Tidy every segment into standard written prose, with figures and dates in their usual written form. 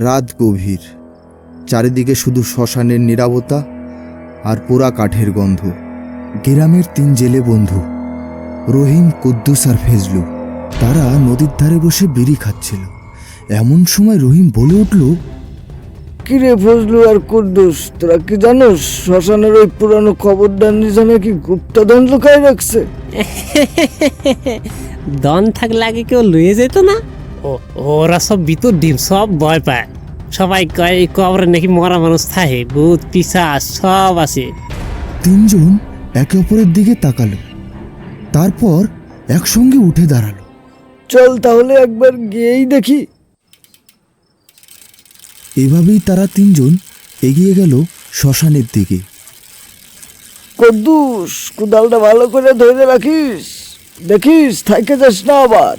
রাত গভীর, চারিদিকে শুধু শ্মশানের নীরবতা আর পোড়া কাঠের গন্ধ। গ্রামের 3 জেলে বন্ধু রহিম, কুদ্দুস আর ফেজলু, তারা নদীর ধারে বসে বিড়ি খাচ্ছিল। এমন সময় রহিম বলে উঠল, কিরে ফজলু আর কুদ্দুস, তোরা কি জানোস শ্মশানের ওই পুরানো কবরদার নিচে নাকি গুপ্তধন লুকায় রাখছে? দন থাকলে আগে কেউ লুয়ে যেত না? ওরা সব ভিতর ডিম, সব ভয় পায়। সবাই কয় এই কবরে নাকি মরা মানুষ থাকে, ভূত পিশাচ সব আছে। 3 জন একে অপরের দিকে তাকালো, তারপর একসঙ্গে উঠে দাঁড়ালো। চল তাহলে একবার গিয়েই দেখি। এভাবেই তারা 3 জন এগিয়ে গেল শ্মশানের দিকে। কুদ্দুস, কুদালটা ভালো করে ধরে রাখিস, দেখিস থাইকে যাস না আবার।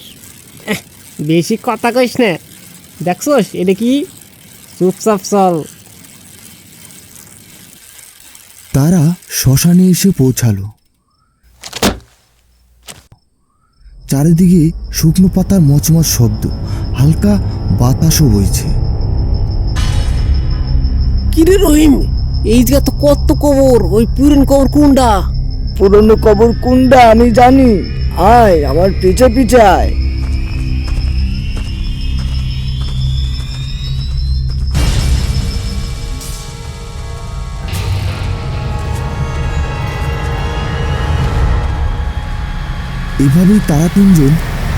বেশি কথা কইস না, দেখছোস এটা কি? চুপচাপ চল। তারা শ্মশানে এসে পৌঁছালো। চারিদিকে শুকনো পাতার মচমচ শব্দ, হালকা বাতাসও বইছে। কিরে রহিম, এই জায়গা তো কত কবর, ওই পুরন কবর কোনটা? পুরনো কবর কোনটা আমি জানি, আয় আমার পিছে পিছে আয়। এভাবেই তারা 3 জন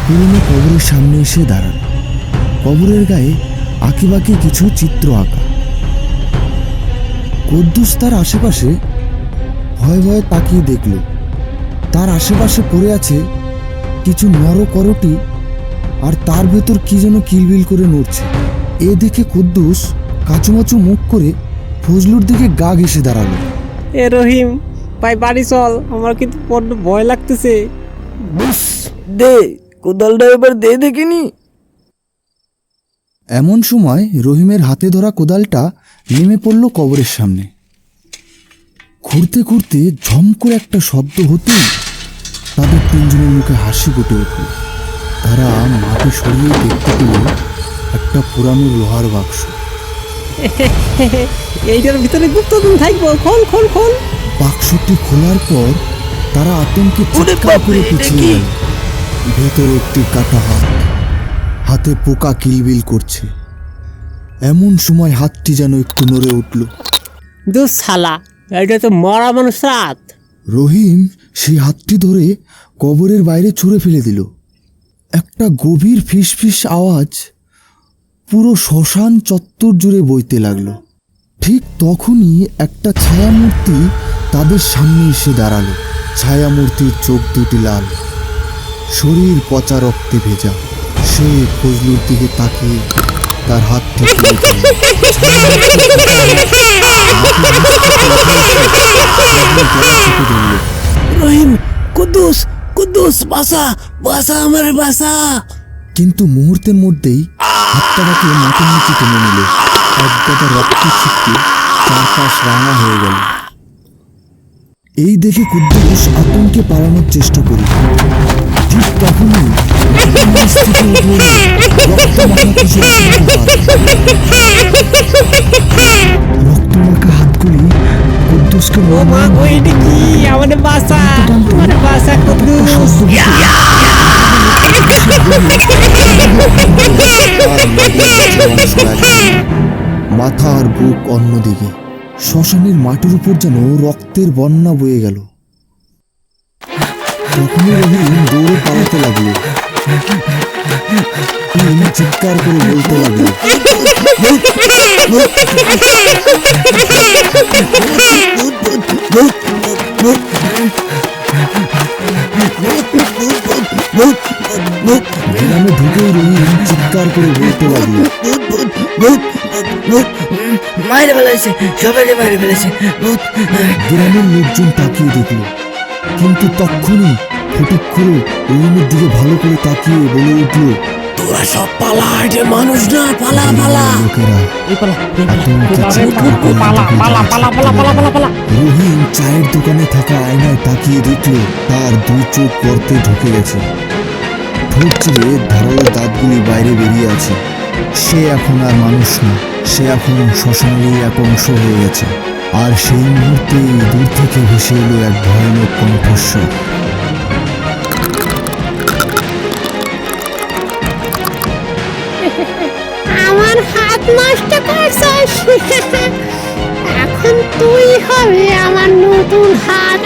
পুরনো কবরের সামনে এসে দাঁড়ালো। কবরের গায়ে আঁকিবাঁকি কিছু চিত্র আঁকা। কুদ্দুস তার আশেপাশে ভয়ে ভয়ে তাকিয়ে দেখল, তার আশেপাশে পড়ে আছে কিছু নরকরটি, আর তার ভেতর কি যেন কিলবিল করে নড়ছে। এ দেখে কুদ্দুস কাচুমাচু মুখ করে ফজলুর দিকে গা ঘেঁষে দাঁড়ালো। এ রহিম ভাই, বাড়ি চল, আমার কিন্তু বড্ড ভয় লাগতেছে। বুস, দে কোদালটা এবার দে দেখিনি। এমন সময় রহিমের হাতে ধরা কোদালটা নেমে পড়ল কবরের সামনে। খুঁড়তে খুঁড়তে ঝম করে একটা শব্দ হতেই তাদের 3 জনের মুখে হাসি ফুটে উঠল। তারা মাটি সরিয়ে দেখতে পেল একটা পুরানো লোহার বাক্স। এইটার ভিতরে গুপ্তধন থাকবো, খোল খোল খোল। বাক্সটি খোলার পর তারা আতঙ্কে চিৎকার করে পিছিয়ে গেল। ভেতরে একটি কাটা হাত, হাতে পোকা কিলবিল করছে। এমন সময় হাতটি যেন একটু নড়ে উঠল। দুস শালা, এটা তো মরা মানুষ রাত। রহিম সেই হাতটি ধরে কবরের বাইরে ছুঁড়ে ফেলে দিল। একটা গভীর ফিসফিস আওয়াজ পুরো শ্মশান চত্বর জুড়ে বইতে লাগলো। ঠিক তখনই একটা ছায়ামূর্তি তাদের সামনে এসে দাঁড়ালো। ছায়ামূর্তির চোখ দুটি লাল, শরীর পচা রক্তে ভেজা। সে ফজলুর দিকে তাকিয়ে তার হাতটি তুলে ফেলল। রহিম, কুদ্দুস কুদ্দুস, বাসা বাসা, আমার বাসা। কিন্তু মুহূর্তের মধ্যেই হাতটাকে মাটির নিচে টেনে নিল। একগাদা রক্ত ছিটকে চারপাশ রাঙা হয়ে গেল। এই দেখে কুদ্দুস আতঙ্কে পালানোর চেষ্টা করল। ঠিক তখনই রক্তমাখা হাতগুলি কুদ্দুসকে আমাদের বাসা, আমার বাসা কুদ্দুস। মাথা আর বুক অন্যদিকে। শ্মশানের মাটির উপর যেন রক্তের বন্যা বয়ে গেল। তখনই রহিম দৌড়ে পালাতে লাগলো। চিৎকার করে বলতে লাগলো, গ্রামে ঢুকেই রহিম চিৎকার করে বলতে লাগলো, মাইরে ফেলেছে, সবাইকে মাইরে ফেলেছে। গ্রামের লোকজন তাকিয়ে দেখল, কিন্তু তখনই ফটিক করে রহিমের দিকে ভালো করে তাকিয়ে বলে উঠল, তোরা সব পালা, এটা মানুষ না, পালা পালা। লোকেরা রহিম চায়ের দোকানে থাকা আয়নায় তাকিয়ে দেখল তার 2 চোখ গর্তে ঢুকে গেছে। ঠোঁট চিরে ধারালো দাঁতগুলি বাইরে বেরিয়ে আছে। সে এখন আর মানুষ না, সে এখন শ্মশানেরই এক অংশ হয়ে গেছে। আর সেই মুহূর্তে দূর থেকে ভেসে এলো এক ভয়ানক কণ্ঠস্বর। আমার হাত নষ্ট করছিস এখন তুই হবে আমার নতুন হাত